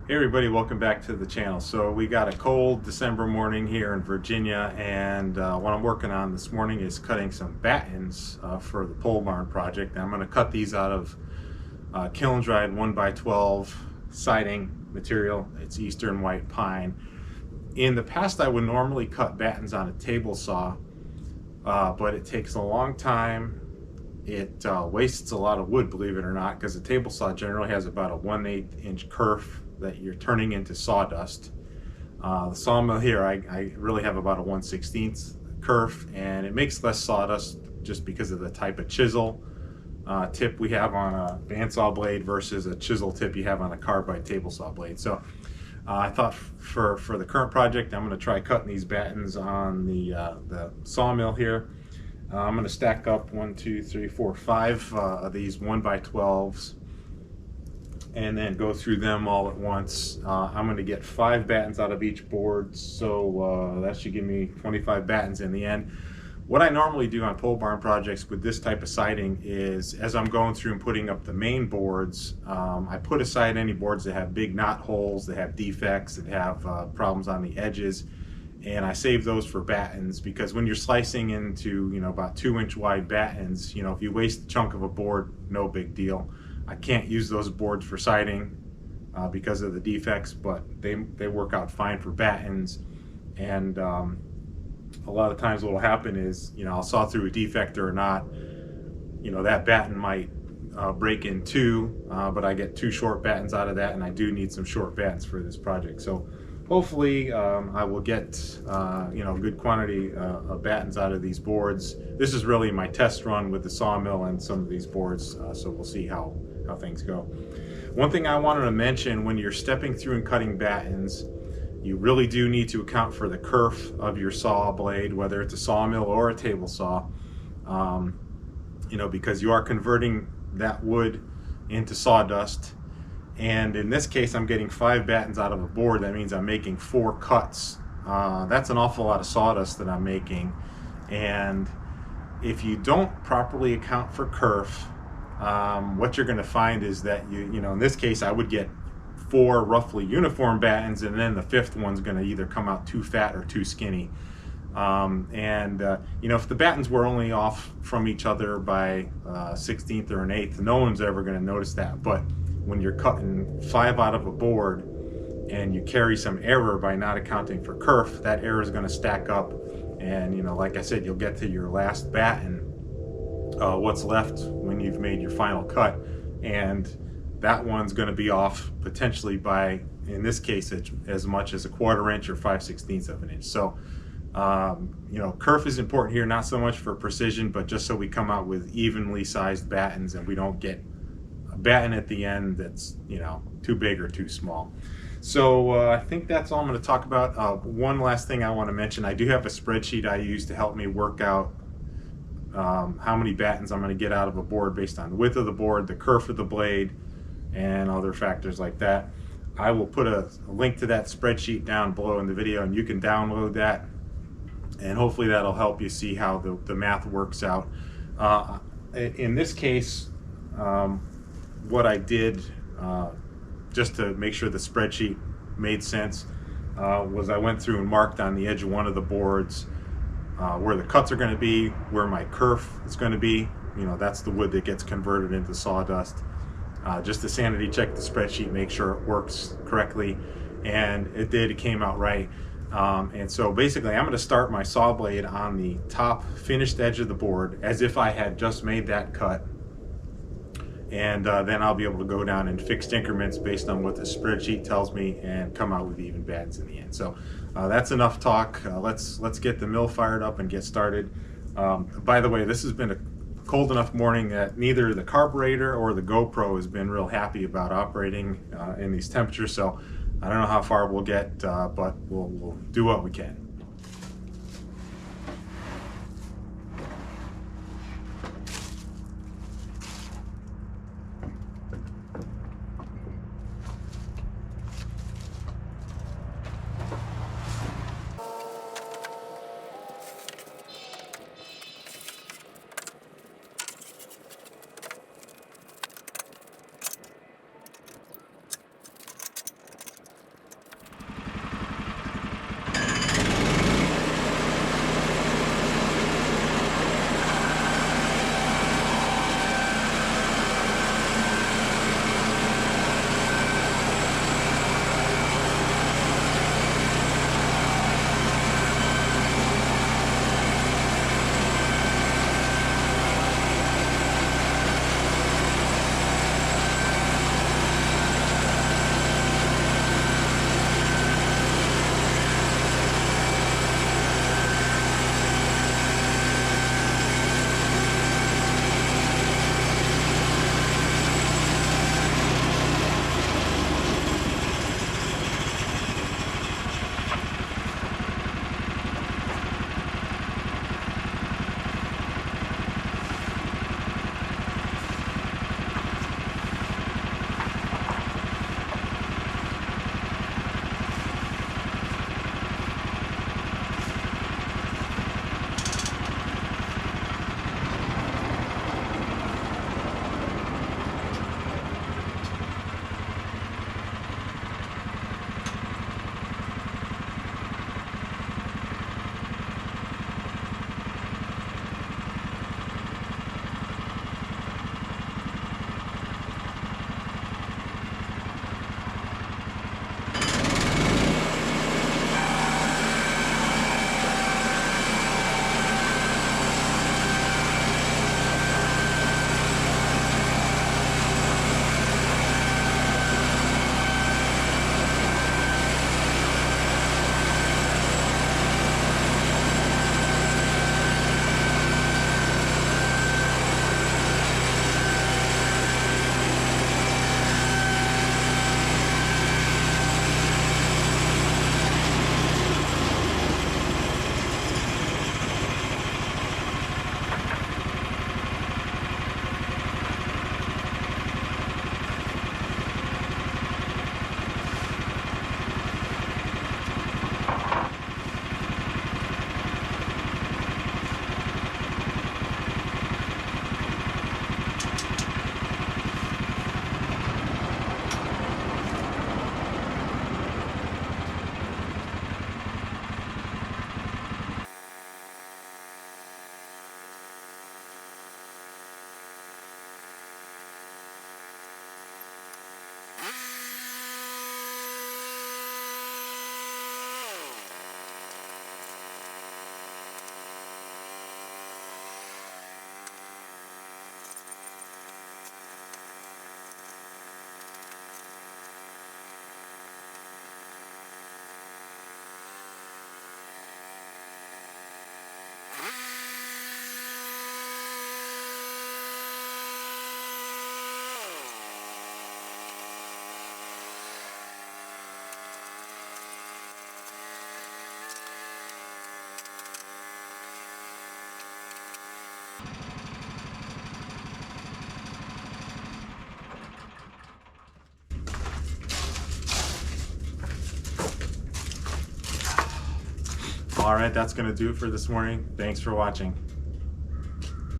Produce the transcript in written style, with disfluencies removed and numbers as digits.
Hey everybody, welcome back to the channel. So we got a cold December morning here in Virginia, and what I'm working on this morning is cutting some battens for the pole barn project. I'm going to cut these out of kiln dried 1x12 siding material. It's eastern white pine. In the past I would normally cut battens on a table saw, but it takes a long time. It wastes a lot of wood, believe it or not, because the table saw generally has about a 1/8 inch kerf that you're turning into sawdust. The sawmill here, I really have about a 1/16 kerf, and it makes less sawdust just because of the type of chisel tip we have on a bandsaw blade versus a chisel tip you have on a carbide table saw blade. So I thought for the current project, I'm going to try cutting these battens on the sawmill here. I'm going to stack up 1, 2, 3, 4, 5 of these 1x12s and then go through them all at once. I'm going to get 5 battens out of each board, so that should give me 25 battens in the end. What I normally do on pole barn projects with this type of siding is, as I'm going through and putting up the main boards, I put aside any boards that have big knot holes, that have defects, that have problems on the edges, and I save those for battens, because when you're slicing into about 2-inch wide battens, if you waste a chunk of a board, no big deal. I can't use those boards for siding because of the defects, but they work out fine for battens. And a lot of times what will happen is, I'll saw through a defect or not, that batten might break in two, but I get 2 short battens out of that, and I do need some short battens for this project. So hopefully I will get good quantity of battens out of these boards. This is really my test run with the sawmill and some of these boards, so we'll see how things go. One thing I wanted to mention: when you're stepping through and cutting battens, you really do need to account for the kerf of your saw blade, whether it's a sawmill or a table saw, because you are converting that wood into sawdust. And in this case, I'm getting 5 battens out of a board. That means I'm making 4 cuts. That's an awful lot of sawdust that I'm making. And if you don't properly account for kerf, what you're going to find is that in this case, I would get 4 roughly uniform battens, and then the 5th one's going to either come out too fat or too skinny. If the battens were only off from each other by 1/16 or 1/8, no one's ever going to notice that. But when you're cutting 5 out of a board and you carry some error by not accounting for kerf, that error is going to stack up, and like I said, you'll get to your last batten, what's left when you've made your final cut, and that one's going to be off potentially by, in this case, as much as a 1/4 inch or 5/16 of an inch. So kerf is important here, not so much for precision, but just so we come out with evenly sized battens and we don't get a batten at the end that's too big or too small. So I think that's all I'm going to talk about. One last thing I want to mention: I do have a spreadsheet I use to help me work out how many battens I'm going to get out of a board based on the width of the board, the kerf of the blade, and other factors like that. I will put a link to that spreadsheet down below in the video, and you can download that, and hopefully that'll help you see how the math works out. In this case, what I did, just to make sure the spreadsheet made sense, was I went through and marked on the edge of one of the boards where the cuts are going to be, where my kerf is going to be. That's the wood that gets converted into sawdust. Just to sanity check the spreadsheet, make sure it works correctly, and it did. It came out right. And so basically, I'm going to start my saw blade on the top finished edge of the board as if I had just made that cut, and then I'll be able to go down in fixed increments based on what the spreadsheet tells me and come out with even battens in the end. So that's enough talk. Let's get the mill fired up and get started. By the way, this has been a cold enough morning that neither the carburetor or the GoPro has been real happy about operating in these temperatures. So I don't know how far we'll get, but we'll do what we can. All right, that's going to do it for this morning. Thanks for watching.